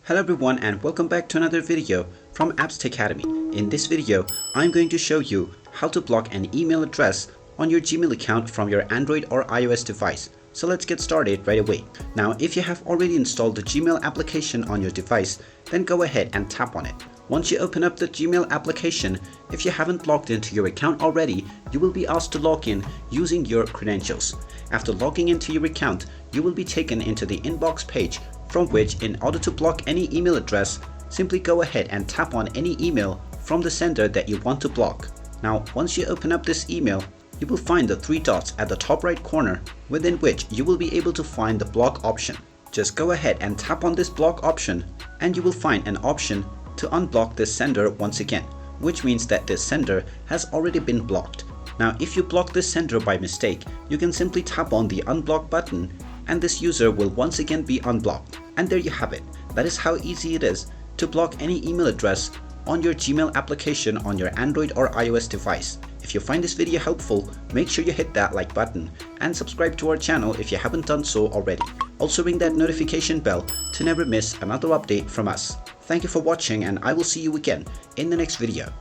Hello everyone and welcome back to another video from Apps Academy. In this video, I'm going to show you how to block an email address on your Gmail account from your Android or iOS device. So let's get started right away. Now, if you have already installed the Gmail application on your device, then go ahead and tap on it. Once you open up the Gmail application, if you haven't logged into your account already, you will be asked to log in using your credentials. After logging into your account, you will be taken into the inbox page, from which, in order to block any email address, simply go ahead and tap on any email from the sender that you want to block. Now, once you open up this email, you will find the three dots at the top right corner, within which you will be able to find the block option. Just go ahead and tap on this block option, and you will find an option to unblock this sender once again, which means that this sender has already been blocked. Now, if you block this sender by mistake, you can simply tap on the unblock button and this user will once again be unblocked. And there you have it. That is how easy it is to block any email address on your Gmail application on your Android or iOS device. If you find this video helpful, make sure you hit that like button and subscribe to our channel if you haven't done so already. Also ring that notification bell to never miss another update from us. Thank you for watching and I will see you again in the next video.